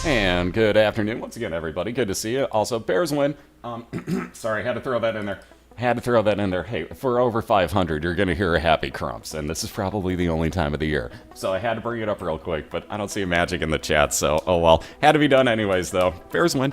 And good afternoon once again, everybody. Good to see you. Also, Bears win. Sorry, had to throw that in there. Hey, if we're over 500, you're going to hear a happy crumps, and this is probably the only time of the year. So I had to bring it up real quick, but I don't see a magic in the chat, so oh well. Had to be done anyways, though. Bears win.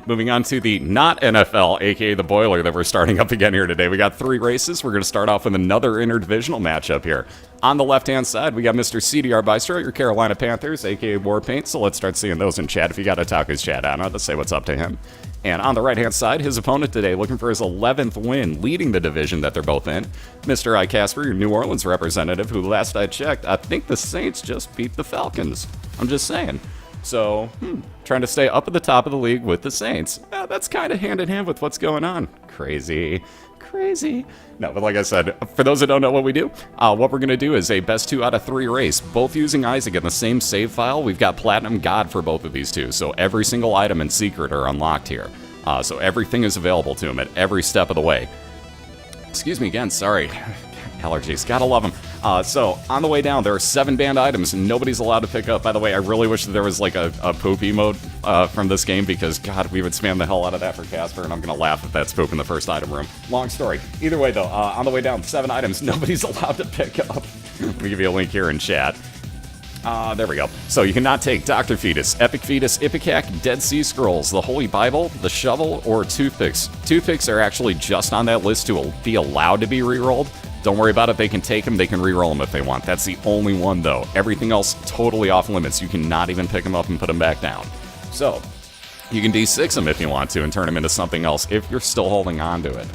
Moving on to the not NFL, aka the BOILeR, that we're starting up again here today. We got 3 races. We're going to start off with another interdivisional matchup here. On the left-hand side, we got Mr. Cdrbystro, your Carolina Panthers, aka Warpaint. So let's start seeing those in chat. If you got to talk his chat out, let's say what's up to him. And on the right-hand side, his opponent today, looking for his 11th win, leading the division that they're both in, Mr. iKasperr, your New Orleans representative, who last I checked, I think the Saints just beat the Falcons. I'm just saying. So, trying to stay up at the top of the league with the Saints. That's kind of hand-in-hand with what's going on. Crazy. No, but like I said, for those that don't know what we do, what we're going to do is a best 2 out of 3 race, both using Isaac in the same save file. We've got Platinum God for both of these two, so every single item and secret are unlocked here. So everything is available to him at every step of the way. Excuse me again, sorry. Allergies, gotta love them. So, on the way down, there are 7 banned items nobody's allowed to pick up. By the way, I really wish that there was like a poop emote from this game, because, God, we would spam the hell out of that for Casper, and I'm gonna laugh if that's poop in the first item room. Long story. Either way, though, on the way down, 7 items nobody's allowed to pick up. Let me give you a link here in chat. There we go. So you cannot take Dr. Fetus, Epic Fetus, Ipecac, Dead Sea Scrolls, the Holy Bible, the Shovel, or Toothpicks. Toothpicks are actually just on that list to be allowed to be rerolled. Don't worry about it, they can take them, they can reroll them if they want. That's the only one, though. Everything else, totally off limits. You cannot even pick them up and put them back down. So, you can D6 them if you want to and turn them into something else if you're still holding on to it.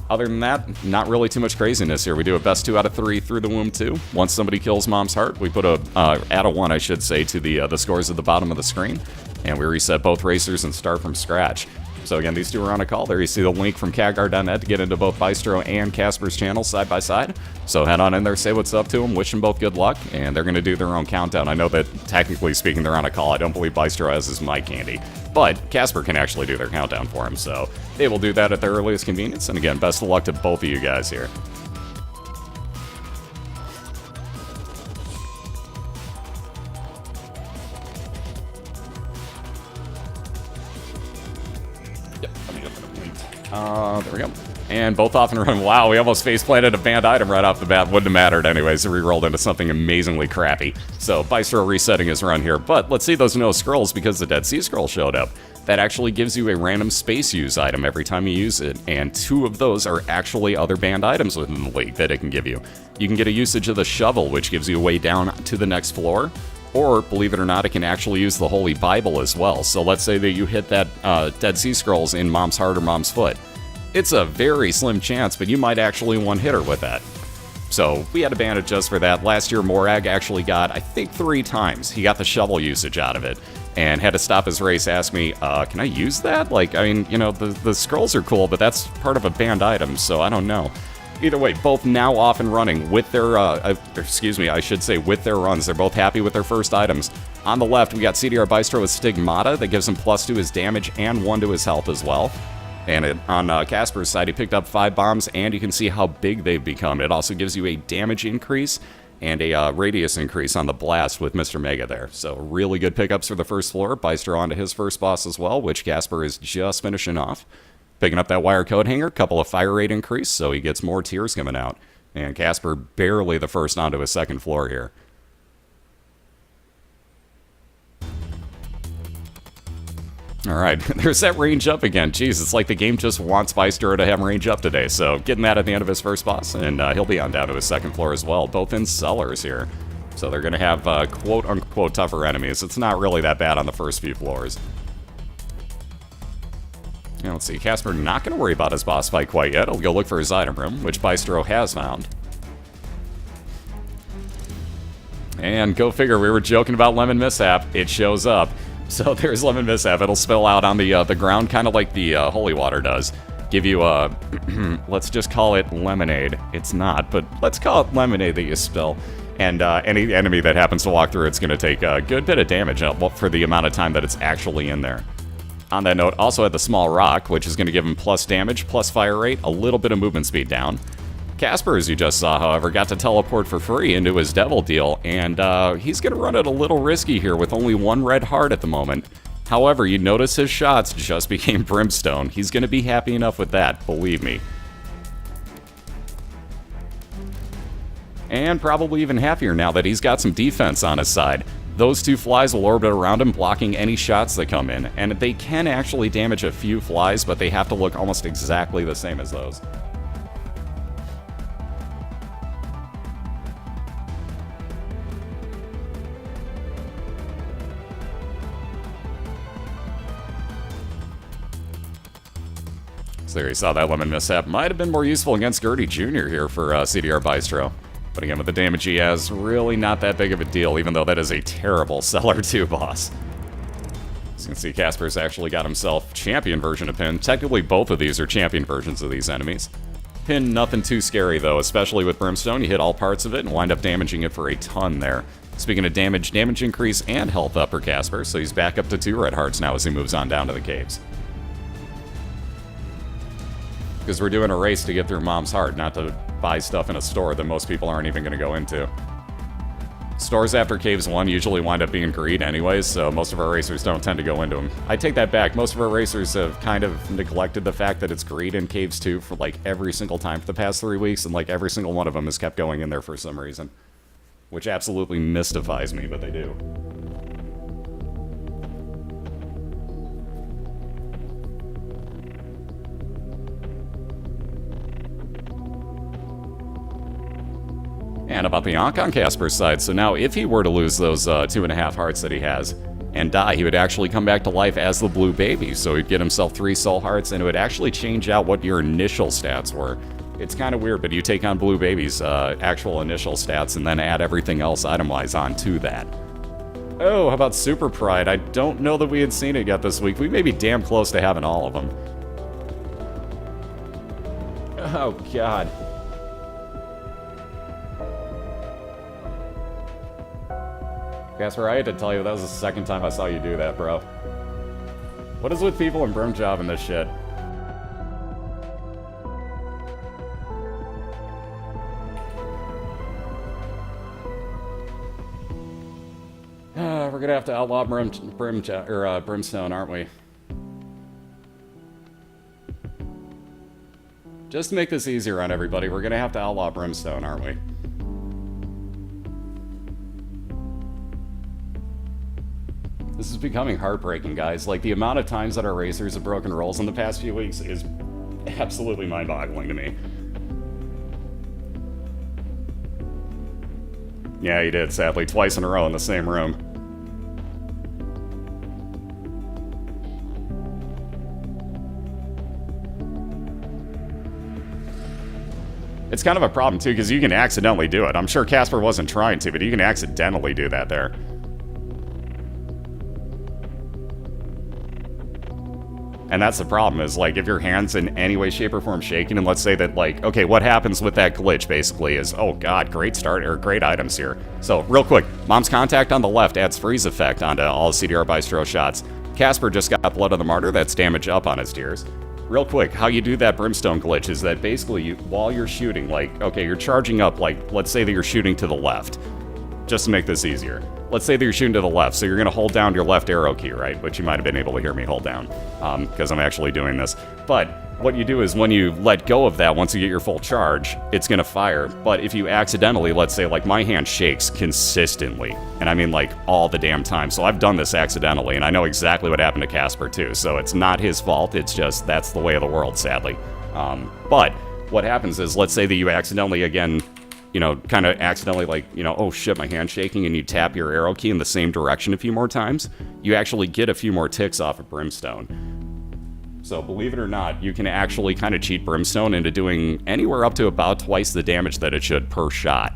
Other than that, not really too much craziness here. We do a best 2 out of 3 through the womb, too. Once somebody kills Mom's Heart, we put add a 1, I should say, to the scores at the bottom of the screen, and we reset both racers and start from scratch. So again, these two are on a call. There you see the link from Caggar.net to get into both Bystro and Casper's channels side by side. So head on in there, say what's up to them, wish them both good luck, and they're going to do their own countdown. I know that, technically speaking, they're on a call. I don't believe Bystro has his mic handy, but Casper can actually do their countdown for him, so they will do that at their earliest convenience. And again, best of luck to both of you guys here. There we go. And both off and running. Wow, we almost face-planted a banned item right off the bat. Wouldn't have mattered anyways. It re-rolled into something amazingly crappy. So, Bystro resetting his run here. But let's see those no scrolls, because the Dead Sea Scroll showed up. That actually gives you a random space use item every time you use it. And 2 of those are actually other banned items within the league that it can give you. You can get a usage of the Shovel, which gives you a way down to the next floor. Or, believe it or not, it can actually use the Holy Bible as well. So let's say that you hit that Dead Sea Scrolls in Mom's Heart or Mom's Foot. It's a very slim chance, but you might actually one-hit her with that. So we had to ban it just for that. Last year, Morag actually got, I think, 3 times. He got the Shovel usage out of it and had to stop his race, ask me, can I use that? Like, I mean, you know, the scrolls are cool, but that's part of a banned item, so I don't know. Either way, both now off and running with their, excuse me, I should say with their runs. They're both happy with their first items. On the left, we got Cdrbystro with Stigmata that gives him +2 to his damage and 1 to his health as well. And on Casper's side, he picked up 5 bombs, and you can see how big they've become. It also gives you a damage increase and a radius increase on the blast with Mr. Mega there. So really good pickups for the first floor. Bystro onto his first boss as well, which Casperr is just finishing off. Picking up that wire coat hanger, couple of fire rate increase, so he gets more tears coming out. And Casperr barely the first onto his second floor here. Alright, there's that range up again. Jeez, it's like the game just wants Bystro to have range up today. So getting that at the end of his first boss, and he'll be on down to his second floor as well, both in cellars here. So they're going to have quote-unquote tougher enemies. It's not really that bad on the first few floors. Now, let's see, Casperr not going to worry about his boss fight quite yet. He'll go look for his item room, which Bystro has found. And go figure, we were joking about Lemon Mishap. It shows up. So there's Lemon Mishap. It'll spill out on the ground, kind of like the holy water does. Give you a, let's just call it lemonade. It's not, but let's call it lemonade that you spill. And any enemy that happens to walk through it's going to take a good bit of damage for the amount of time that it's actually in there. On that note, also had the small rock, which is going to give him plus damage, plus fire rate, a little bit of movement speed down. iKasperr, as you just saw, however, got to teleport for free into his devil deal, and he's going to run it a little risky here with only one red heart at the moment. However, you notice his shots just became brimstone. He's going to be happy enough with that, believe me. And probably even happier now that he's got some defense on his side. Those two flies will orbit around him, blocking any shots that come in, and they can actually damage a few flies, but they have to look almost exactly the same as those. So there you saw that lemon mishap. Might have been more useful against Gertie Jr. here for Cdrbystro. But again, with the damage he has, really not that big of a deal, even though that is a terrible Seller 2 boss. As you can see, Kasperr's actually got himself champion version of Pin. Technically, both of these are champion versions of these enemies. Pin, nothing too scary, though, especially with Brimstone. You hit all parts of it and wind up damaging it for a ton there. Speaking of damage increase and health up for Kasperr, so he's back up to 2 red hearts now as he moves on down to the caves. Because we're doing a race to get through Mom's Heart, not to buy stuff in a store that most people aren't even going to go into. Stores after Caves 1 usually wind up being greed anyways, so most of our racers don't tend to go into them. I take that back. Most of our racers have kind of neglected the fact that it's greed in Caves 2 for like every single time for the past 3 weeks, and like every single one of them has kept going in there for some reason. Which absolutely mystifies me, but they do. And about the Ankh on Kasperr's side, so now if he were to lose those 2.5 hearts that he has and die, he would actually come back to life as the blue baby, so he'd get himself 3 soul hearts, and it would actually change out what your initial stats were. It's kind of weird, but you take on blue baby's actual initial stats and then add everything else item-wise onto that. Oh, how about Super Pride? I don't know that we had seen it yet this week. We may be damn close to having all of them. Oh, God. Kasperr, I had to tell you, that was the second time I saw you do that, bro. What is with people in Brim Job and this shit? We're gonna have to outlaw Brimstone, aren't we? Just to make this easier on everybody, we're gonna have to outlaw Brimstone, aren't we? This is becoming heartbreaking, guys. Like, the amount of times that our racers have broken rolls in the past few weeks is absolutely mind-boggling to me. Yeah, he did, sadly. Twice in a row in the same room. It's kind of a problem, too, because you can accidentally do it. I'm sure Kasperr wasn't trying to, but you can accidentally do that there. And that's the problem, is, like, if your hand's in any way, shape, or form shaking, and let's say that, like, okay, what happens with that glitch, basically, is, oh god, great start, or great items here. So, real quick, Mom's Contact on the left adds freeze effect onto all Cdrbystro shots. Kasperr just got Blood of the Martyr, that's damage up on his tears. Real quick, how you do that Brimstone glitch is that basically, while you're shooting, like, okay, you're charging up, like, let's say that you're shooting to the left, just to make this easier. Let's say that you're shooting to the left, so you're going to hold down your left arrow key, right? Which you might have been able to hear me hold down, because I'm actually doing this. But what you do is when you let go of that, once you get your full charge, it's going to fire. But if you accidentally, let's say, like, my hand shakes consistently, and I mean, like, all the damn time. So I've done this accidentally, and I know exactly what happened to Kasperr, too. So it's not his fault, it's just, that's the way of the world, sadly. But what happens is, let's say that you accidentally, again, you know, kind of accidentally, like, you know, oh shit, my hand's shaking, and you tap your arrow key in the same direction a few more times, you actually get a few more ticks off of Brimstone. So, believe it or not, you can actually kind of cheat Brimstone into doing anywhere up to about twice the damage that it should per shot.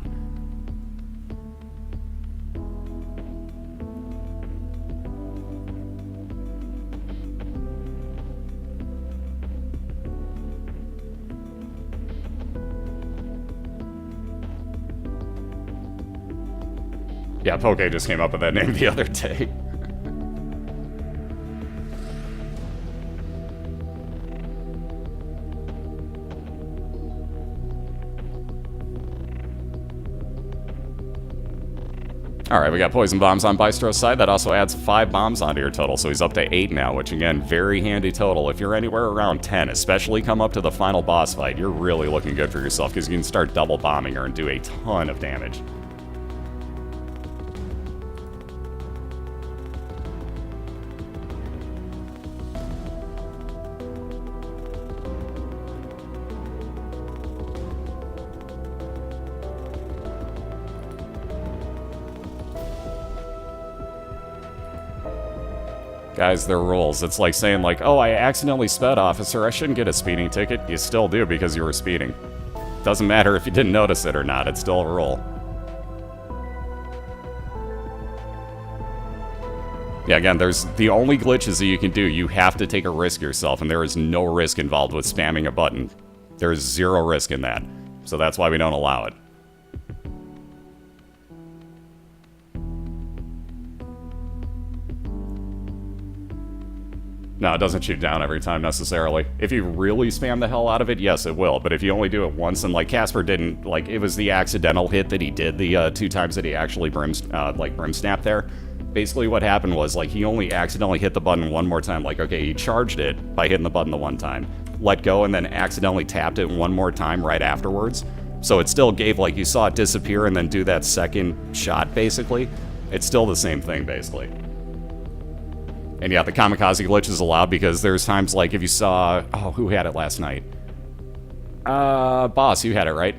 Yeah, Poke just came up with that name the other day. Alright, we got poison bombs on Bystro's side. That also adds 5 bombs onto your total, so he's up to 8 now, which again, very handy total. If you're anywhere around 10, especially come up to the final boss fight, you're really looking good for yourself, because you can start double bombing her and do a ton of damage. Guys, they're rules. It's like saying, like, oh, I accidentally sped, officer. I shouldn't get a speeding ticket. You still do because you were speeding. Doesn't matter if you didn't notice it or not. It's still a rule. Yeah, again, there's the only glitches that you can do. You have to take a risk yourself, and there is no risk involved with spamming a button. There is 0 risk in that. So that's why we don't allow it. No, it doesn't shoot down every time necessarily. If you really spam the hell out of it, yes, it will. But if you only do it once, and like Casper didn't, like it was the accidental hit that he did the 2 times that he actually brim snapped there. Basically, what happened was like he only accidentally hit the button one more time. Like, okay, he charged it by hitting the button the 1 time, let go, and then accidentally tapped it 1 more time right afterwards. So it still gave, like, you saw it disappear and then do that second shot. Basically, it's still the same thing basically. And yeah, the kamikaze glitch is allowed because there's times like if you saw... Oh, who had it last night? Boss, you had it, right?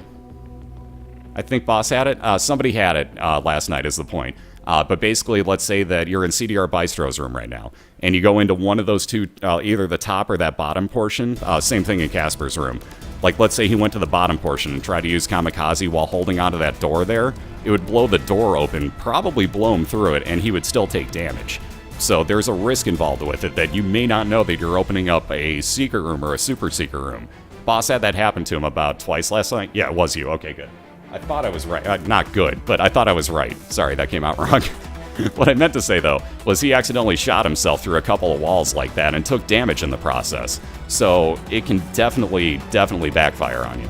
I think Boss had it. Somebody had it last night is the point. But basically, let's say that you're in Cdrbystro's room right now, and you go into one of those 2, either the top or that bottom portion. Same thing in Casper's room. Like, let's say he went to the bottom portion and tried to use kamikaze while holding onto that door there. It would blow the door open, probably blow him through it, and he would still take damage. So there's a risk involved with it that you may not know that you're opening up a secret room or a super secret room. Boss had that happen to him about twice last night. Yeah, it was you. Okay, good. I thought I was right. Not good, but I thought I was right. Sorry, that came out wrong. What I meant to say, though, was he accidentally shot himself through a couple of walls like that and took damage in the process. So it can definitely backfire on you.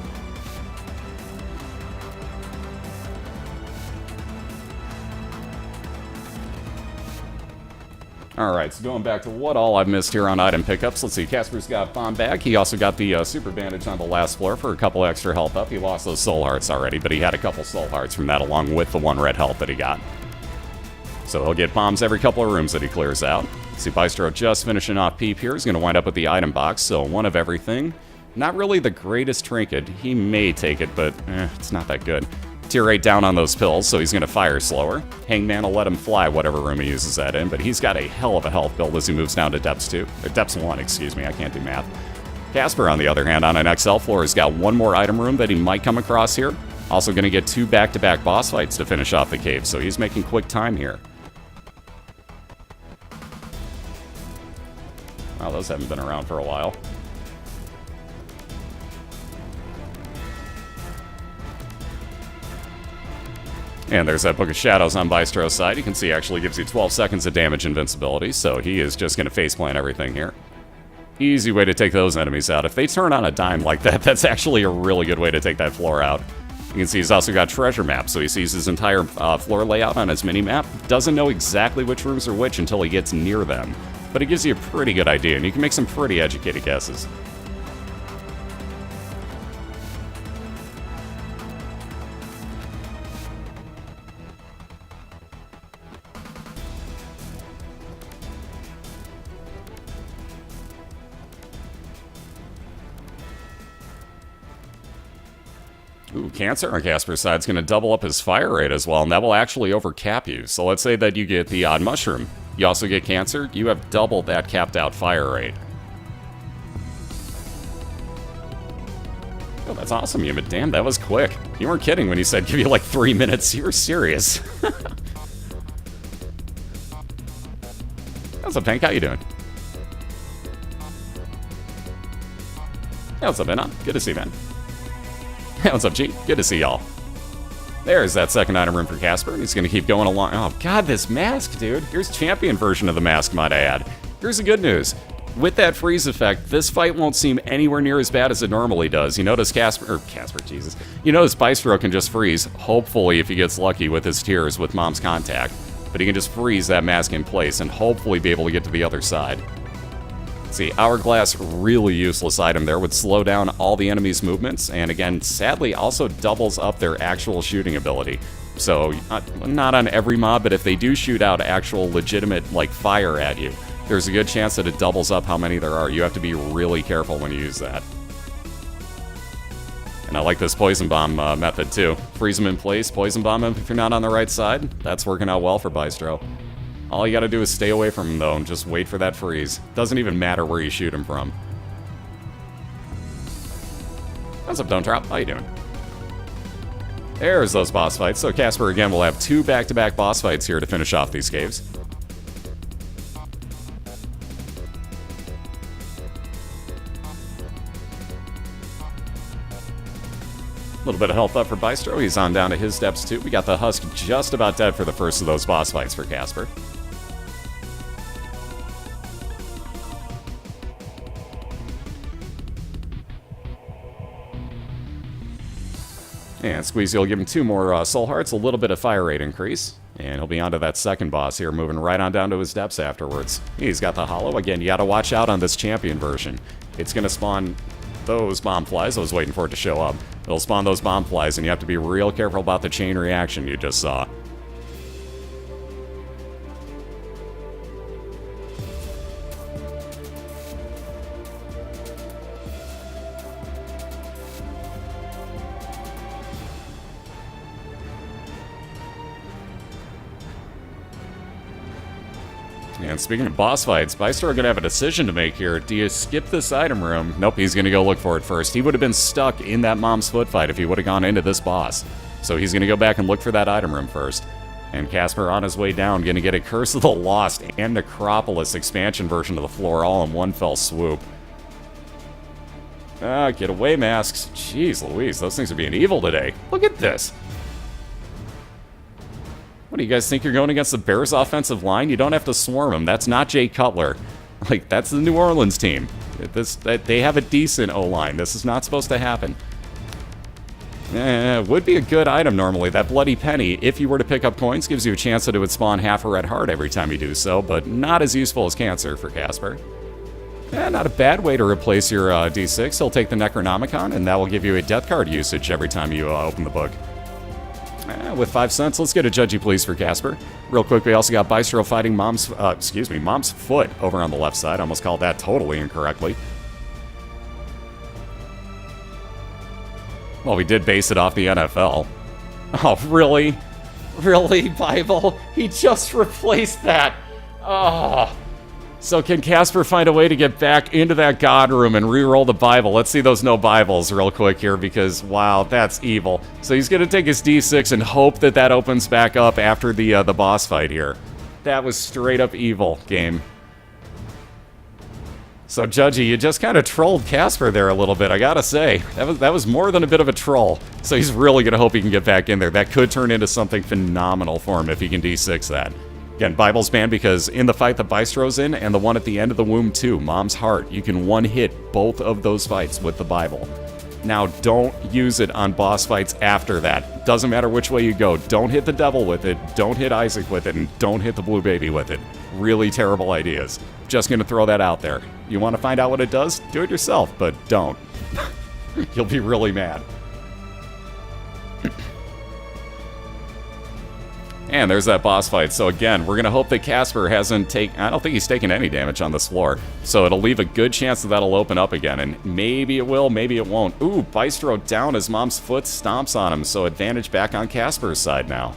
Alright, so going back to what all I've missed here on item pickups. Let's see, Casper's got Bomb Bag. He also got the Super Bandage on the last floor for a couple extra health up. He lost those Soul Hearts already, but he had a couple Soul Hearts from that along with the 1 red health that he got. So he'll get bombs every couple of rooms that he clears out. See, Bystro just finishing off Peep here. He's going to wind up with the item box, so 1 of everything. Not really the greatest trinket. He may take it, but it's not that good. Tier 8 down on those pills, so he's going to fire slower. Hangman will let him fly whatever room he uses that in, but he's got a hell of a health build as he moves down to Depths 2. Or Depths 1, excuse me, I can't do math. Casper, on the other hand, on an XL floor, has got 1 more item room that he might come across here. Also going to get 2 back-to-back boss fights to finish off the cave, so he's making quick time here. Wow, those haven't been around for a while. And there's that Book of Shadows on Bystro's side. You can see actually gives you 12 seconds of damage invincibility, so he is just going to faceplant everything here. Easy way to take those enemies out. If they turn on a dime like that, that's actually a really good way to take that floor out. You can see he's also got treasure maps, so he sees his entire floor layout on his mini-map. Doesn't know exactly which rooms are which until he gets near them, but it gives you a pretty good idea, and you can make some pretty educated guesses. Ooh, Cancer on Casper's side is going to double up his fire rate as well, and that will actually overcap you. So let's say that you get the odd mushroom. You also get Cancer. You have double that capped out fire rate. Oh, that's awesome, you. But damn, that was quick. You weren't kidding when you said give you like 3 minutes. You were serious. What's up, Tank? How you doing? Hey, what's up, Venom? Good to see you, man. Hey, what's up, G? Good to see y'all. There's that second item room for Casper. He's going to keep going along. Oh, God, this mask, dude. Here's champion version of the mask, might I add. Here's the good news. with that freeze effect, this fight won't seem anywhere near as bad as it normally does. You notice You notice Bystro can just freeze, hopefully if he gets lucky with his tears with Mom's contact. But he can just freeze that mask in place and hopefully be able to get to the other side. See, Hourglass, really useless item there, would slow down all the enemies' movements, and again, sadly, also doubles up their actual shooting ability. So, not on every mob, but if they do shoot out actual legitimate, like, fire at you, there's a good chance that it doubles up how many there are. You have to be really careful when you use that. And I like this Poison Bomb method, too. Freeze them in place, Poison Bomb them if you're not on the right side. That's working out well for Bystro. All you gotta do is stay away from him, though, and just wait for that freeze. Doesn't even matter where you shoot him from. What's up, Don't Drop? How you doing? There's those boss fights. So Kasperr, again, will have 2 back-to-back boss fights here to finish off these caves. A little bit of health up for Bystro. He's on down to his steps, too. We got the Husk just about dead for the first of those boss fights for Kasperr. And Squeezy will give him 2 more soul hearts, a little bit of fire rate increase. And he'll be on to that second boss here, moving right on down to his depths afterwards. He's got the hollow. Again, you gotta watch out on this champion version. It's gonna spawn those bomb flies. I was waiting for it to show up. It'll spawn those bomb flies, and you have to be real careful about the chain reaction you just saw. And speaking of boss fights, Bystro are going to have a decision to make here. Do you skip this item room? Nope, he's going to go look for it first. He would have been stuck in that Mom's Foot fight if he would have gone into this boss. So he's going to go back and look for that item room first. And Kasperr on his way down, going to get a Curse of the Lost and Necropolis expansion version of the floor all in one fell swoop. Ah, get away, masks. Jeez Louise, those things are being evil today. Look at this. What do you guys think, you're going against the Bears' offensive line? You don't have to swarm them. That's not Jay Cutler. Like, that's the New Orleans team. They have a decent O-line. This is not supposed to happen. Would be a good item normally. That Bloody Penny, if you were to pick up coins, gives you a chance that it would spawn half a red heart every time you do so, but not as useful as Cancer for Kasperr. Not a bad way to replace your D6. He'll take the Necronomicon, and that will give you a death card usage every time you open the book. With 5 cents, let's get a judgy please for Kasperr. Real quick, we also got Bystro fighting Mom's Foot over on the left side. Almost called that totally incorrectly. Well, we did base it off the NFL. Oh, really? Really, Bible? He just replaced that. Oh. So can Kasperr find a way to get back into that God room and re-roll the Bible? Let's see those no Bibles real quick here because, wow, that's evil. So he's going to take his D6 and hope that that opens back up after the boss fight here. That was straight up evil, game. So, Judgy, you just kind of trolled Kasperr there a little bit, I gotta say. That was more than a bit of a troll. So he's really going to hope he can get back in there. That could turn into something phenomenal for him if he can D6 that. Again, Bible's banned because in the fight that Bystro's in, and the one at the end of the womb too, Mom's Heart, you can one-hit both of those fights with the Bible. Now, don't use it on boss fights after that. Doesn't matter which way you go. Don't hit the devil with it, don't hit Isaac with it, and don't hit the blue baby with it. Really terrible ideas. Just gonna throw that out there. You want to find out what it does? Do it yourself, but don't. You'll be really mad. And there's that boss fight. So again, we're going to hope that Kasperr hasn't taken... I don't think he's taken any damage on this floor. So it'll leave a good chance that that'll open up again. And maybe it will, maybe it won't. Ooh, Bystro down as Mom's Foot stomps on him. So advantage back on Kasperr's side now.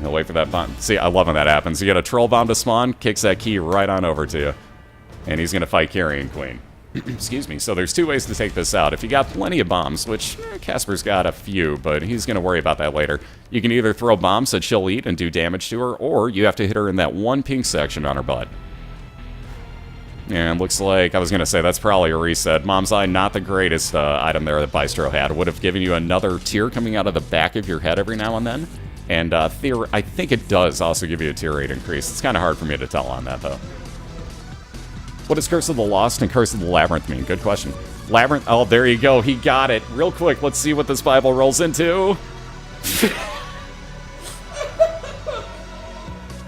He'll wait for that bomb. See, I love when that happens. You get a Troll Bomb to spawn, kicks that key right on over to you. And he's going to fight Carrion Queen. Excuse me. So there's 2 ways to take this out. If you got plenty of bombs, which Kasperr's got a few, but he's going to worry about that later. You can either throw bombs that she'll eat and do damage to her, or you have to hit her in that one pink section on her butt. And looks like, I was going to say, that's probably a reset. Mom's Eye, not the greatest item there that Bystro had. Would have given you another tear coming out of the back of your head every now and then. And I think it does also give you a tear rate increase. It's kind of hard for me to tell on that, though. What does Curse of the Lost and Curse of the Labyrinth mean? Good question. Labyrinth, oh, there you go. He got it. Real quick, let's see what this Bible rolls into.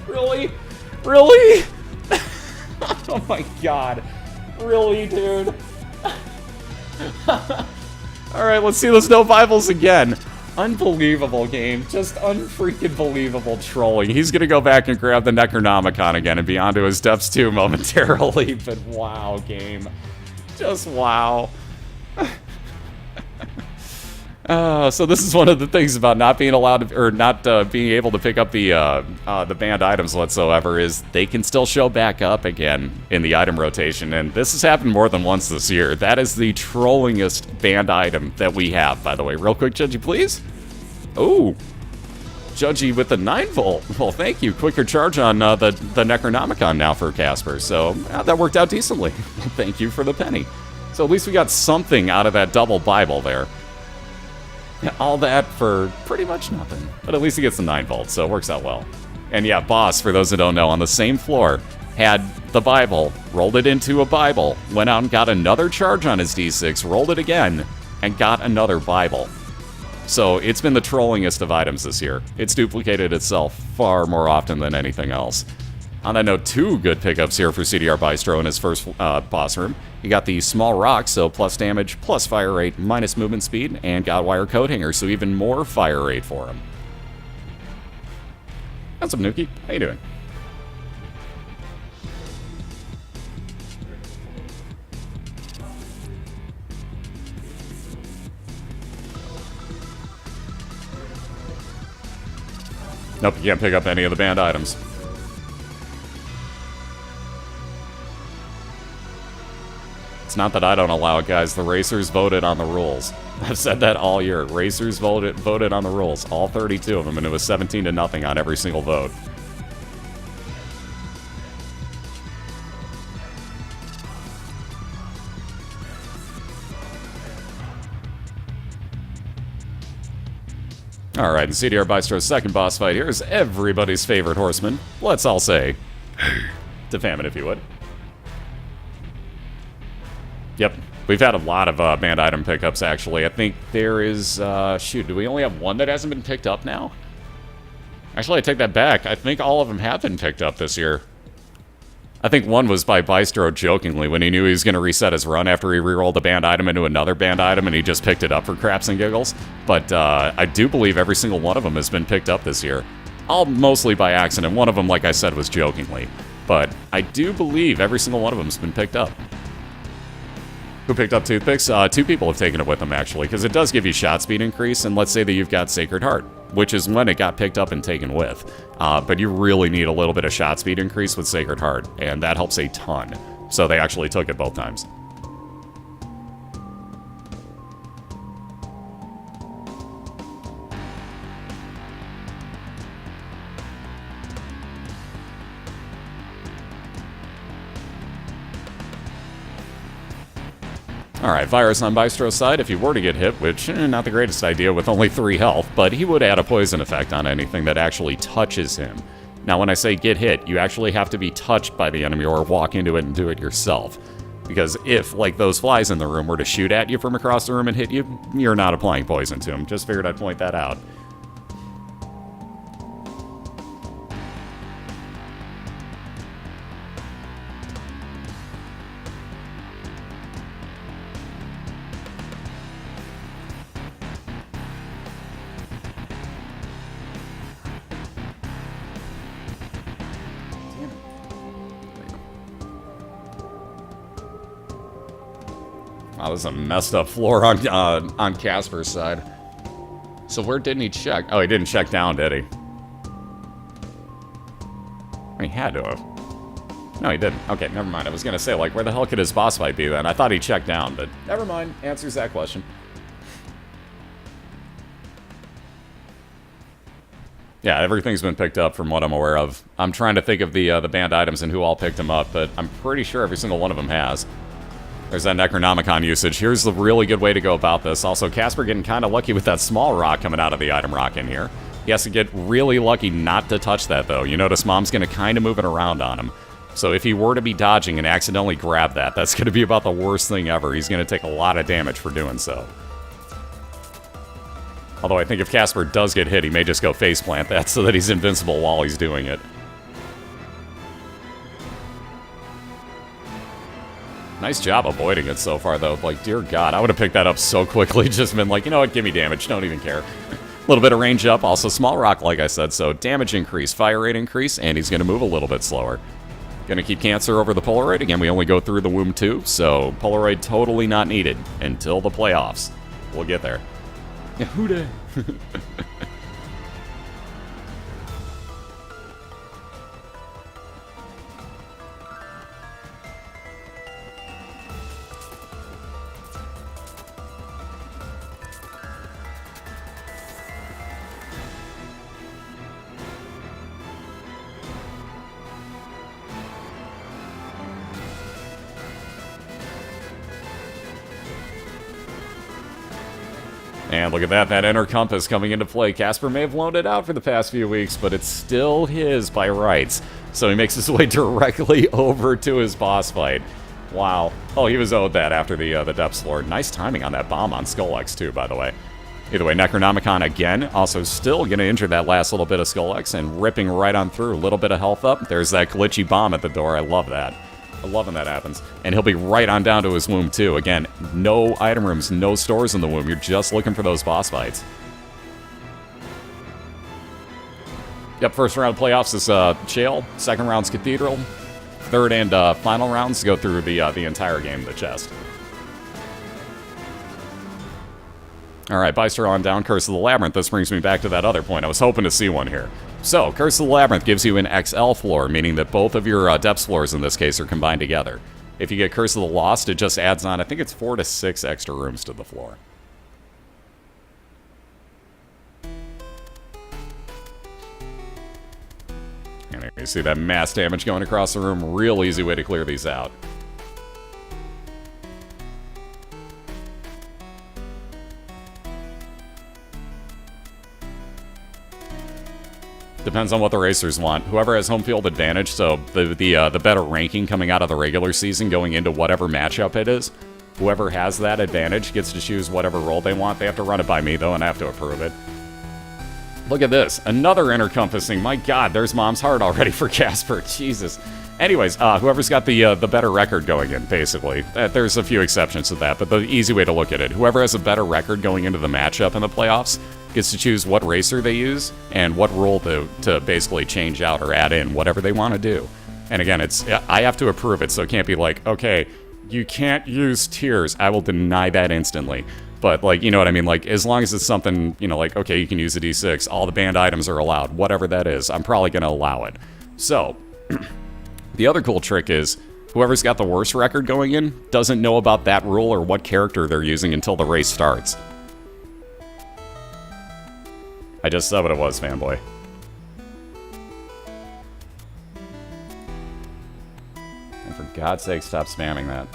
Really? Really? Oh my god. Really, dude? Alright, let's see those no Bibles again. Unbelievable game. Just unfreaking believable trolling. He's gonna go back and grab the Necronomicon again and be onto his depths too momentarily, but wow, game. Just wow. So this is one of the things about not being allowed to, or not being able to pick up the banned items whatsoever, is they can still show back up again in the item rotation, and this has happened more than once this year. That is the trollingest banned item that we have, by the way. Real quick, Judgy, please. Oh, Judgy with the 9-volt. Well, thank you. Quicker charge on the Necronomicon now for Casper, so that worked out decently. Thank you for the penny. So at least we got something out of that double Bible there. All that for pretty much nothing. But at least he gets the 9-volt, so it works out well. And yeah, Boss, for those that don't know, on the same floor, had the Bible, rolled it into a Bible, went out and got another charge on his D6, rolled it again, and got another Bible. So it's been the trollingest of items this year. It's duplicated itself far more often than anything else. On that note, 2 good pickups here for Cdrbystro in his first boss room. You got the small rock, so plus damage, plus fire rate, minus movement speed, and got wire coat hanger, so even more fire rate for him. What's up, Nuki? How you doing? Nope, you can't pick up any of the banned items. It's not that I don't allow it, guys. The racers voted on the rules. I've said that all year. Racers voted on the rules. All 32 of them, and it was 17-0 on every single vote. Alright, in Cdrbystro's second boss fight, here's everybody's favorite horseman. Let's all say, to Famine, if you would. Yep, we've had a lot of banned item pickups, actually. I think there is, shoot, do we only have one that hasn't been picked up now? Actually, I take that back. I think all of them have been picked up this year. I think one was by Bystro jokingly when he knew he was going to reset his run after he rerolled a banned item into another banned item and he just picked it up for craps and giggles. But I do believe every single one of them has been picked up this year. All mostly by accident. One of them, like I said, was jokingly. But I do believe every single one of them has been picked up. Who picked up toothpicks? 2 people have taken it with them, actually, because it does give you shot speed increase, and let's say that you've got Sacred Heart, which is when it got picked up and taken with. But you really need a little bit of shot speed increase with Sacred Heart, and that helps a ton. So they actually took it both times. Alright, Virus on Bystro's side, if he were to get hit, which, not the greatest idea with only 3 health, but he would add a poison effect on anything that actually touches him. Now, when I say get hit, you actually have to be touched by the enemy or walk into it and do it yourself. Because if, like those flies in the room, were to shoot at you from across the room and hit you, you're not applying poison to him. Just figured I'd point that out. Wow, this is a messed up floor on Casper's side. So where didn't he check? Oh, he didn't check down, did he? He had to have. No, he didn't. Okay, never mind. I was gonna say, like, where the hell could his boss fight be then? I thought he checked down, but never mind. Answers that question. Yeah, everything's been picked up from what I'm aware of. I'm trying to think of the banned items and who all picked them up, but I'm pretty sure every single one of them has. There's that Necronomicon usage. Here's the really good way to go about this. Also, Casper getting kind of lucky with that small rock coming out of the item rock in here. He has to get really lucky not to touch that, though. You notice Mom's going to kind of move it around on him. So if he were to be dodging and accidentally grab that, that's going to be about the worst thing ever. He's going to take a lot of damage for doing so. Although I think if iKasperr does get hit, he may just go faceplant that so that he's invincible while he's doing it. Nice job avoiding it so far, though. Like, dear God, I would have picked that up so quickly. Just been like, you know what, give me damage. Don't even care. A little bit of range up. Also, small rock, like I said. So, damage increase, fire rate increase, and he's going to move a little bit slower. Going to keep Cancer over the Polaroid. Again, we only go through the womb 2, so Polaroid totally not needed until the playoffs. We'll get there. Yehuda. And look at that, that inner compass coming into play. iKasperr may have loaned it out for the past few weeks, but it's still his by rights. So he makes his way directly over to his boss fight. Wow. Oh, he was owed that after the Depths Lord. Nice timing on that bomb on SkullX too, by the way. Either way, Necronomicon again, also still going to injure that last little bit of SkullX and ripping right on through. A little bit of health up. There's that glitchy bomb at the door. I love that. I love when that happens. And he'll be right on down to his womb, too. Again, no item rooms, no stores in the womb. You're just looking for those boss fights. Yep, first round of playoffs is Shale. Second round's Cathedral. Third and final rounds go through the entire game, the chest. All right, Bystro on down. Curse of the Labyrinth. This brings me back to that other point. I was hoping to see one here. So, Curse of the Labyrinth gives you an XL floor, meaning that both of your depths floors in this case are combined together. If you get Curse of the Lost, it just adds on, I think it's 4 to 6 extra rooms to the floor. And you see that mass damage going across the room. Real easy way to clear these out. Depends on what the racers want. Whoever has home field advantage, so the better ranking coming out of the regular season going into whatever matchup it is, whoever has that advantage gets to choose whatever role they want. They have to run it by me, though, and I have to approve it. Look at this. Another encompassing. My God, there's Mom's Heart already for iKasperr. Jesus. Anyways, whoever's got the better record going in, basically. There's a few exceptions to that, but the easy way to look at it, whoever has a better record going into the matchup in the playoffs gets to choose what racer they use and what role to basically change out or add in, whatever they want to do. And again, I have to approve it, so it can't be like, okay, you can't use tears. I will deny that instantly. But, like, you know what I mean? Like, as long as it's something, you know, like, okay, you can use a D6, all the banned items are allowed, whatever that is, I'm probably going to allow it. So, the other cool trick is, whoever's got the worst record going in doesn't know about that rule or what character they're using until the race starts. I just said what it was, fanboy. And for God's sake, stop spamming that.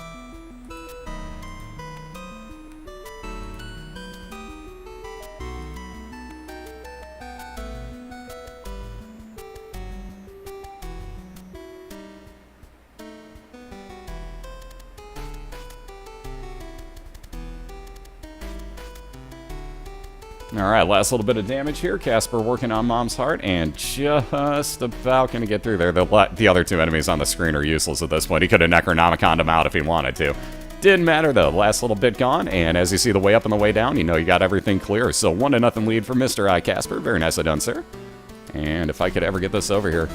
Alright, last little bit of damage here. iKasperr working on Mom's Heart, and just about going to get through there. The other two enemies on the screen are useless at this point. He could have Necronomiconed them out if he wanted to. Didn't matter, though. Last little bit gone, and as you see the way up and the way down, you know you got everything clear. So 1-0 lead for Mr. iKasperr. Very nicely done, sir. And if I could ever get this over here.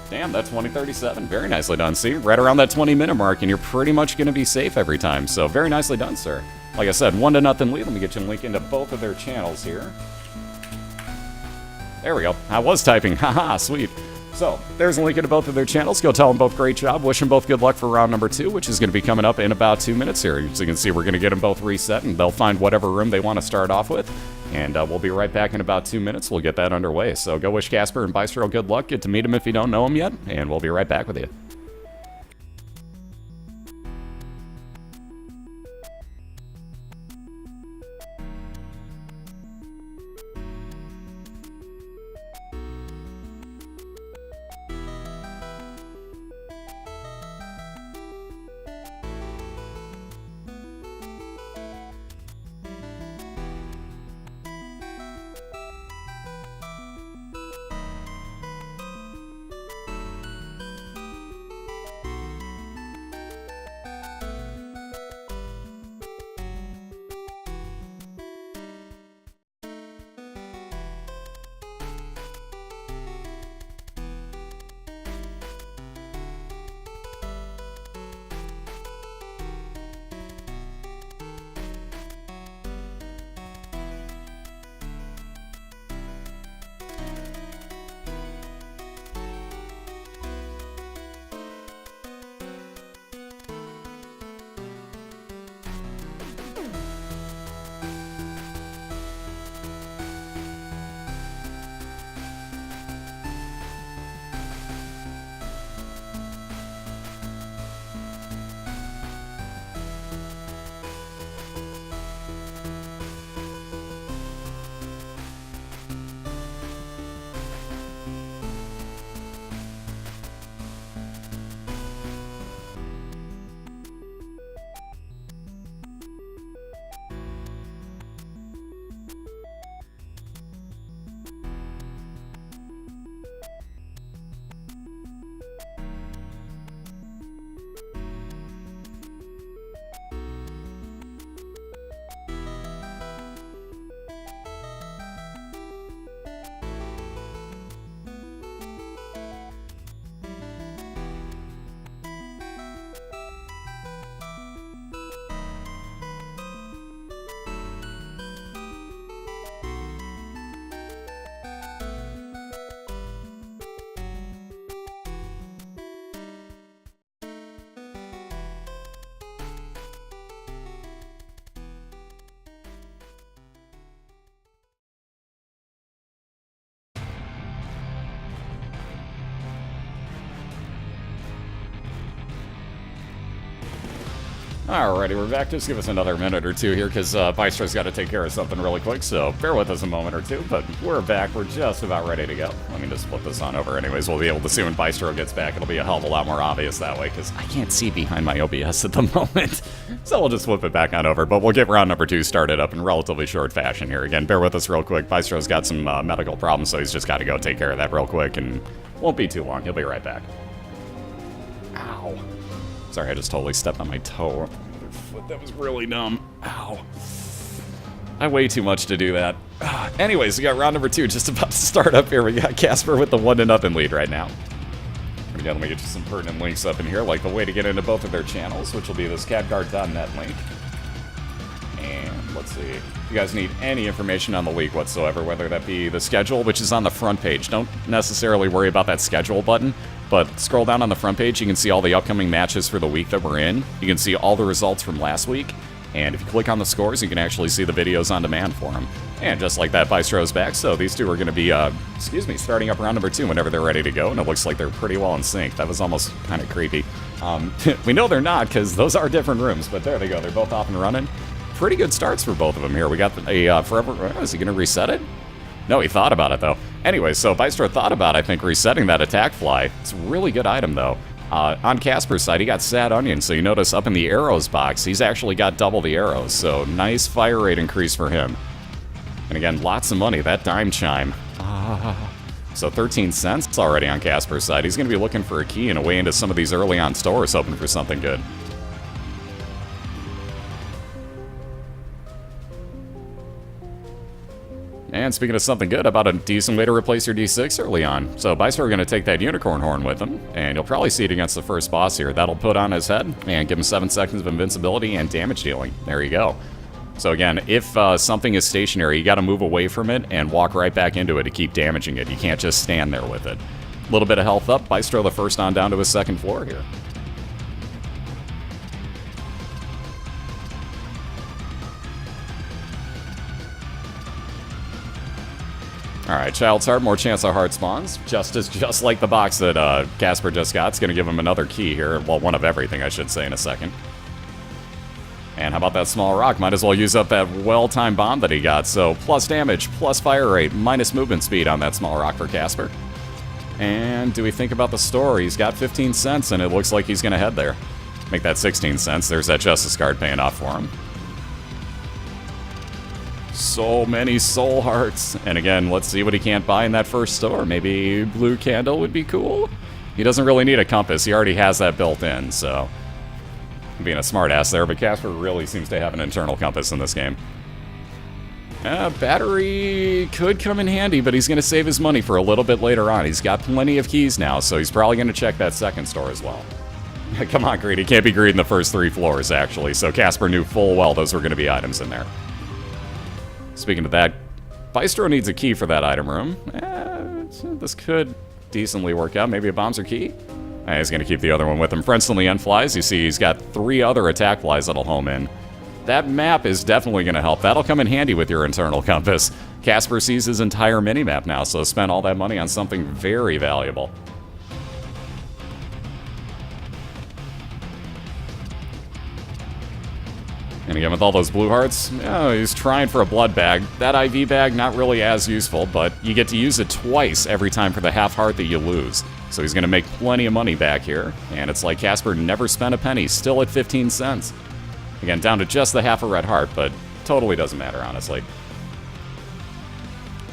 Damn, that's 20:37. Very nicely done. See, right around that 20-minute mark, and you're pretty much going to be safe every time. So very nicely done, sir. Like I said, 1-0 lead. Let me get you a link into both of their channels here. There we go. I was typing. Haha, sweet. So, there's a link into both of their channels. Go tell them both great job. Wish them both good luck for round number 2, which is going to be coming up in about 2 minutes here. As you can see, we're going to get them both reset, and they'll find whatever room they want to start off with. And we'll be right back in about 2 minutes. We'll get that underway. So, go wish iKasperr and Bystro good luck. Get to meet them if you don't know them yet, and we'll be right back with you. Alrighty, we're back. Just give us another minute or two here, because Bystro's got to take care of something really quick, so bear with us a moment or two, but we're back. We're just about ready to go. Let me just flip this on over anyways. We'll be able to see when Bystro gets back. It'll be a hell of a lot more obvious that way, because I can't see behind my OBS at the moment. So we'll just flip it back on over, but we'll get round number 2 started up in relatively short fashion here. Again, bear with us real quick. Bystro's got some medical problems, so he's just got to go take care of that real quick, and won't be too long. He'll be right back. Ow. Sorry, I just totally stepped on my toe. That was really dumb. Ow. I weigh too much to do that. Anyways, we got round number 2 just about to start up here. We got Kasperr with the 1-0 lead right now. Again, let me get you some pertinent links up in here, like the way to get into both of their channels, which will be this cadguard.net link. And let's see. If you guys need any information on the league whatsoever, whether that be the schedule, which is on the front page, don't necessarily worry about that schedule button. But scroll down on the front page, you can see all the upcoming matches for the week that we're in. You can see all the results from last week. And if you click on the scores, you can actually see the videos on demand for them. And just like that, Bystro's back, so these two are going to be, starting up round number 2 whenever they're ready to go. And it looks like they're pretty well in sync. That was almost kind of creepy. We know they're not, because those are different rooms, but there they go. They're both off and running. Pretty good starts for both of them here. We got a forever... Is he going to reset it? No, he thought about it, though. Anyway, so Bystro thought about, I think, resetting that attack fly. It's a really good item, though. On Kasperr's side, he got Sad Onion, so you notice up in the arrows box, he's actually got double the arrows, so nice fire rate increase for him. And again, lots of money. That dime chime. So 13 cents already on Kasperr's side. He's going to be looking for a key and a way into some of these early on stores, hoping for something good. And speaking of something good, about a decent way to replace your D6 early on. So Bystro are going to take that unicorn horn with him, and you'll probably see it against the first boss here. That'll put on his head and give him 7 seconds of invincibility and damage dealing. There you go. So again, if something is stationary, you got to move away from it and walk right back into it to keep damaging it. You can't just stand there with it. A little bit of health up. Bystro the first on down to his second floor here. Alright, Child's Heart, more chance of heart spawns. Just like the box that Kasperr just got. It's going to give him another key here. Well, one of everything, I should say, in a second. And how about that small rock? Might as well use up that well-timed bomb that he got. So, plus damage, plus fire rate, minus movement speed on that small rock for Kasperr. And do we think about the store? He's got 15 cents, and it looks like he's going to head there. Make that 16 cents. There's that Justice card paying off for him. So many soul hearts. And again, let's see what he can't buy in that first store. Maybe blue candle would be cool. He doesn't really need a compass. He already has that built in, so... being a smartass there, but Kasperr really seems to have an internal compass in this game. Battery could come in handy, but he's going to save his money for a little bit later on. He's got plenty of keys now, so he's probably going to check that second store as well. Come on, Greedy. Can't be greedy in the first 3 floors, actually, so Kasperr knew full well those were going to be items in there. Speaking of that, Bystro needs a key for that item room. This could decently work out. Maybe a bombs or key? He's going to keep the other one with him. Friendly end flies. You see he's got 3 other attack flies that'll home in. That map is definitely going to help. That'll come in handy with your internal compass. Kasperr sees his entire minimap now, so spend all that money on something very valuable. And again, with all those blue hearts, he's trying for a blood bag. That IV bag, not really as useful, but you get to use it twice every time for the half heart that you lose. So he's going to make plenty of money back here. And it's like Kasperr never spent a penny, still at 15 cents. Again, down to just the half a red heart, but totally doesn't matter, honestly.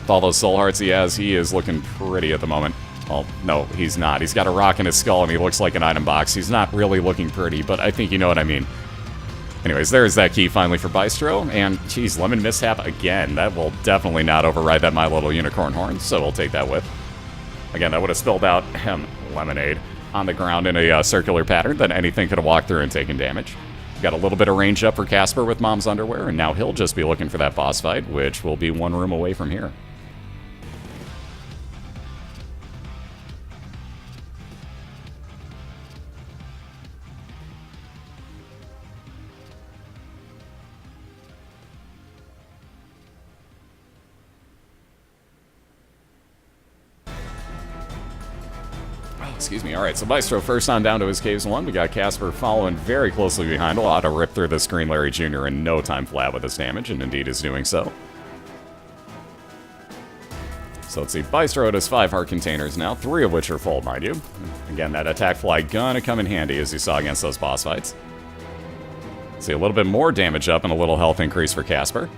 With all those soul hearts he has, he is looking pretty at the moment. Well, no, he's not. He's got a rock in his skull, and he looks like an item box. He's not really looking pretty, but I think you know what I mean. Anyways, there's that key finally for Bystro, and geez, Lemon Mishap again. That will definitely not override that My Little Unicorn Horn, so we'll take that with. Again, that would have spilled out lemonade on the ground in a circular pattern that anything could have walked through and taken damage. Got a little bit of range up for Kasperr with Mom's Underwear, and now he'll just be looking for that boss fight, which will be 1 room away from here. Excuse me. All right, so Bystro first on down to his caves 1. We got Kasperr following very closely behind. Will to rip through this Green Larry Jr. in no time flat with his damage, and indeed is doing so. So let's see, Bystro has 5 heart containers now, 3 of which are full, mind you. Again, that attack fly gonna come in handy as you saw against those boss fights. See a little bit more damage up and a little health increase for Kasperr.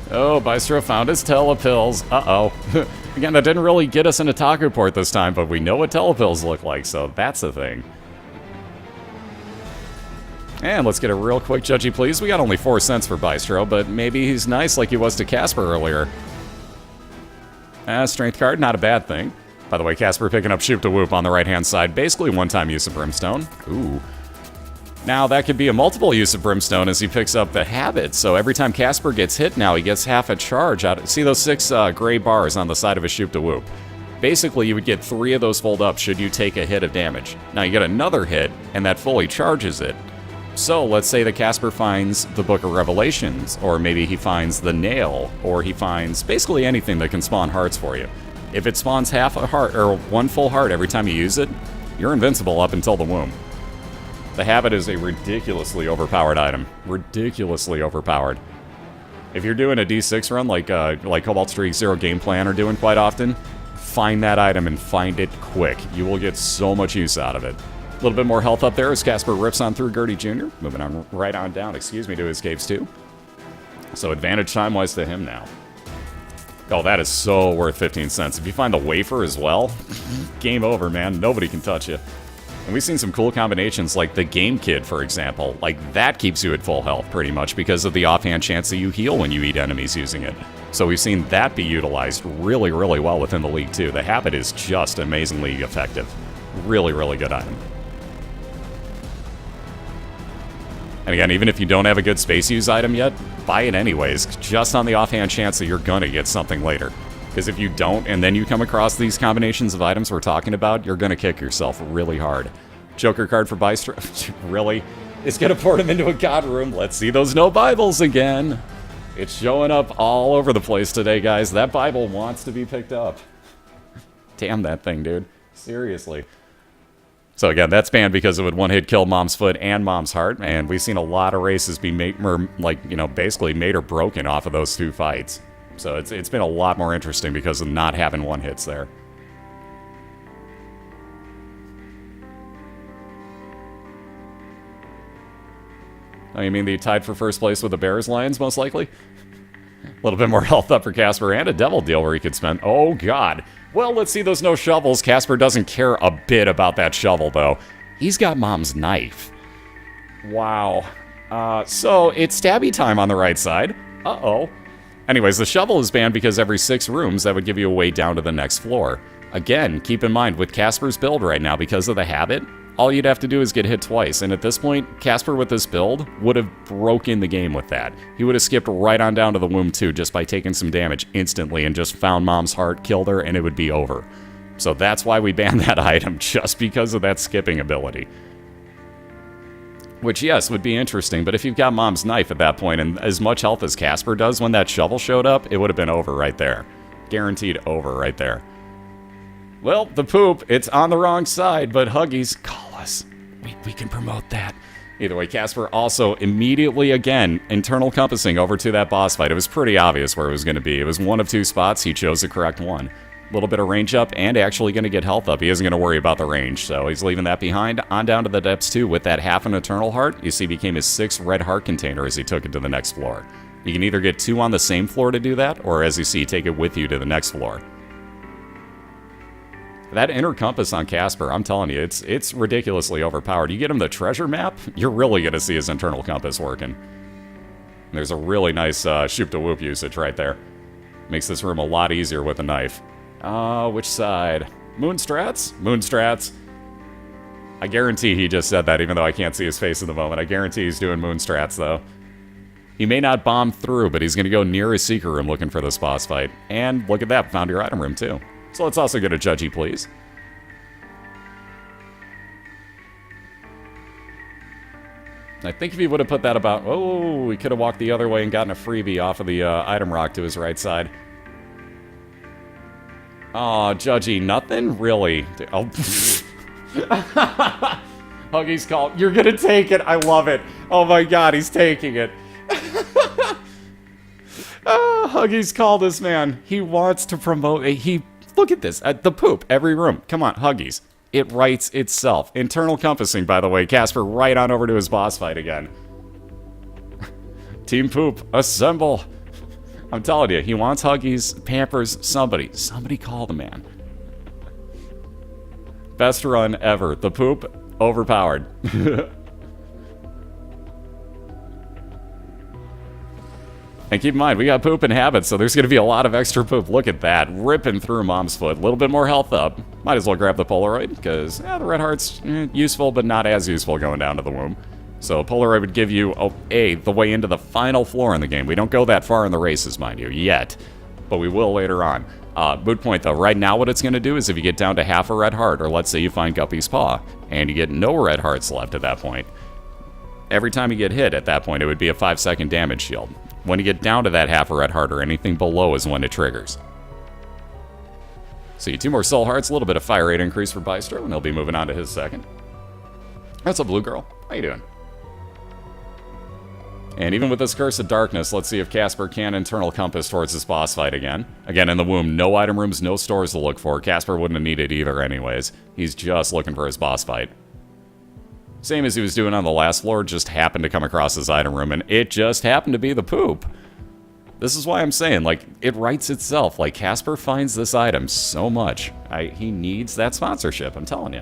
Oh, Bystro found his telepills. Uh-oh. Again, that didn't really get us an Otaku port this time, but we know what telepills look like, so that's the thing. And let's get a real quick judgy, please. We got only 4 cents for Bystro, but maybe he's nice like he was to Kasperr earlier. Strength card, not a bad thing. By the way, Kasperr picking up Shoop to Whoop on the right-hand side. Basically one-time use of Brimstone. Ooh. Now, that could be a multiple use of Brimstone as he picks up the habit. So every time Kasperr gets hit now, he gets half a charge out. See those 6 gray bars on the side of his Shoop to Whoop? Basically, you would get 3 of those fold up should you take a hit of damage. Now, you get another hit, and that fully charges it. So, let's say that Kasperr finds the Book of Revelations, or maybe he finds the Nail, or he finds basically anything that can spawn hearts for you. If it spawns half a heart, or 1 full heart every time you use it, you're invincible up until the womb. The habit is a ridiculously overpowered item. Ridiculously overpowered. If you're doing a D6 run like Cobalt Streak Zero Game Plan are doing quite often, find that item and find it quick. You will get so much use out of it. A little bit more health up there as Kasperr rips on through Gertie Jr. Moving on right on down, to his caves too. So advantage time-wise to him now. Oh, that is so worth 15 cents. If you find the wafer as well, game over, man. Nobody can touch you. And we've seen some cool combinations like the Game Kid, for example. Like, that keeps you at full health, pretty much, because of the offhand chance that you heal when you eat enemies using it. So we've seen that be utilized really, really well within the league, too. The habit is just amazingly effective. Really, really good item. And again, even if you don't have a good space use item yet, buy it anyways, just on the offhand chance that you're gonna get something later. Because if you don't, and then you come across these combinations of items we're talking about, you're going to kick yourself really hard. Joker card for Bystro. Really? It's going to port him into a god room. Let's see those no Bibles again. It's showing up all over the place today, guys. That Bible wants to be picked up. Damn that thing, dude. Seriously. So again, that's banned because it would one-hit kill Mom's Foot and Mom's Heart, and we've seen a lot of races be basically made or broken off of those 2 fights. So it's been a lot more interesting because of not having one-hits there. Oh, you mean they tied for first place with the Bears Lions, most likely? A little bit more health up for Kasperr and a Devil Deal where he could spend... Oh, God. Well, let's see those no shovels. Kasperr doesn't care a bit about that shovel, though. He's got Mom's knife. Wow. So it's stabby time on the right side. Uh-oh. Anyways, the shovel is banned because every 6 rooms, that would give you a way down to the next floor. Again, keep in mind, with Kasperr's build right now, because of the habit, all you'd have to do is get hit twice. And at this point, Kasperr with this build would have broken the game with that. He would have skipped right on down to the womb too, just by taking some damage instantly and just found Mom's Heart, killed her, and it would be over. So that's why we banned that item, just because of that skipping ability. Which, yes, would be interesting, but if you've got Mom's Knife at that point, and as much health as Kasperr does when that shovel showed up, it would have been over right there. Guaranteed over right there. Well, the poop, it's on the wrong side, but Huggies, call us. We can promote that. Either way, Kasperr also immediately, again, internal compassing over to that boss fight. It was pretty obvious where it was going to be. It was one of 2 spots. He chose the correct one. A little bit of range up and actually going to get health up. He isn't going to worry about the range, so he's leaving that behind. On down to the depths, too, with that half an Eternal Heart. You see, became his 6th red heart container as he took it to the next floor. You can either get 2 on the same floor to do that, or as you see, take it with you to the next floor. That inner compass on Kasperr, I'm telling you, it's ridiculously overpowered. You get him the treasure map, you're really going to see his internal compass working. There's a really nice Shoop to Whoop usage right there. Makes this room a lot easier with a knife. Which side? Moonstrats? Moonstrats. I guarantee he just said that, even though I can't see his face in the moment. I guarantee he's doing Moonstrats, though. He may not bomb through, but he's going to go near his secret room looking for this boss fight. And look at that, found your item room, too. So let's also get a judgy, please. I think if he would have put that about... Oh, he could have walked the other way and gotten a freebie off of the item rock to his right side. Aw, judgy, nothing? Really? Oh. Huggy's call. You're gonna take it. I love it. Oh my god, he's taking it. Huggy's call this man. He wants to promote... Look at this. The poop. Every room. Come on, Huggies. It writes itself. Internal compassing, by the way. Casper right on over to his boss fight again. Team Poop, assemble. I'm telling you, he wants Huggies, Pampers, somebody. Somebody call the man. Best run ever. The Poop, overpowered. And keep in mind, we got poop in habits, so there's going to be a lot of extra poop. Look at that, ripping through Mom's foot. A little bit more health up. Might as well grab the Polaroid, because the red heart's useful, but not as useful going down to the womb. So Polaroid would give you, the way into the final floor in the game. We don't go that far in the races, mind you, yet. But we will later on. Moot point, though. Right now what it's going to do is if you get down to half a red heart, or let's say you find Guppy's Paw, and you get no red hearts left at that point, every time you get hit at that point, it would be a 5-second damage shield. When you get down to that half a red heart or anything below is when it triggers. So you 2 more soul hearts, a little bit of fire rate increase for Bystro, and he'll be moving on to his second. That's a blue girl. How you doing? And even with this Curse of Darkness, let's see if Casper can internal compass towards his boss fight again. Again, in the womb, no item rooms, no stores to look for. Casper wouldn't have needed either anyways. He's just looking for his boss fight. Same as he was doing on the last floor, just happened to come across his item room, and it just happened to be the poop. This is why I'm saying, like, it writes itself. Like, Casper finds this item so much. He needs that sponsorship, I'm telling you.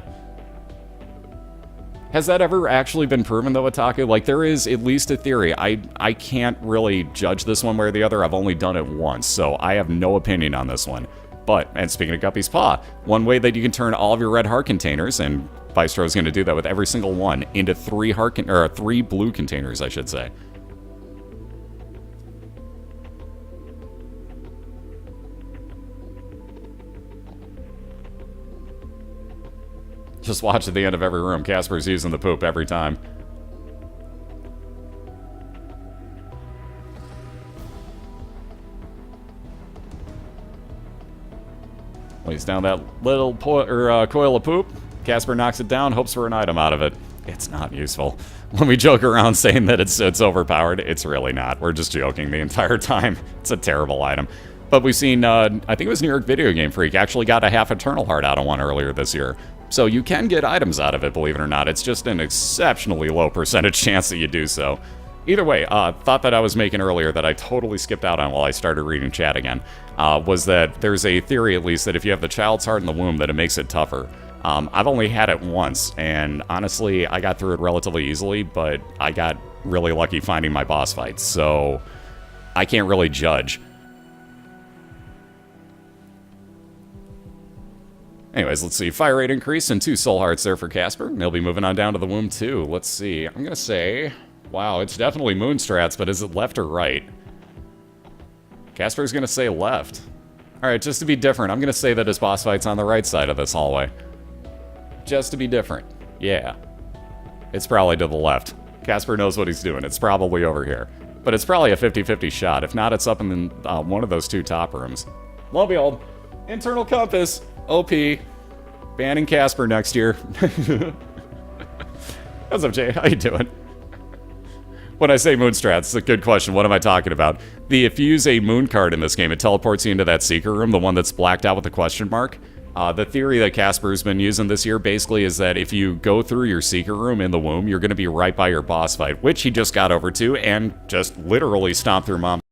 Has that ever actually been proven, though, Otaku? Like, there is at least a theory. I can't really judge this one way or the other. I've only done it once, so I have no opinion on this one. But, and speaking of Guppy's Paw, one way that you can turn all of your red heart containers, and Bystro is going to do that with every single one, into 3 blue containers, I should say. Just watch at the end of every room. Casper's using the poop every time. Lays down that little coil of poop. Casper knocks it down, hopes for an item out of it. It's not useful. When we joke around saying that it's overpowered, it's really not. We're just joking the entire time. It's a terrible item. But we've seen, I think it was New York Video Game Freak, actually got a half Eternal Heart out of one earlier this year. So you can get items out of it, believe it or not. It's just an exceptionally low percentage chance that you do so. Either way, thought that I was making earlier that I totally skipped out on while I started reading chat again, was that there's a theory, at least, that if you have the child's heart in the womb, that it makes it tougher. I've only had it once, and honestly, I got through it relatively easily, but I got really lucky finding my boss fights, so I can't really judge. Anyways, let's see. Fire rate increase and 2 soul hearts there for Casper. And he'll be moving on down to the womb, too. Let's see. I'm going to say... Wow, it's definitely Moonstrats, but is it left or right? Casper's going to say left. Alright, just to be different, I'm going to say that his boss fight's on the right side of this hallway. Just to be different. Yeah. It's probably to the left. Casper knows what he's doing. It's probably over here. But it's probably a 50-50 shot. If not, it's up in one of those 2 top rooms. Lo and behold, internal compass. OP. Banning Casper next year. What's up, Jay? How you doing? When I say Moonstrats, it's a good question. What am I talking about? If you use a moon card in this game, it teleports you into that secret room, the one that's blacked out with a question mark. The theory that Casper's been using this year basically is that if you go through your secret room in the womb, you're going to be right by your boss fight, which he just got over to and just literally stomped through Mom.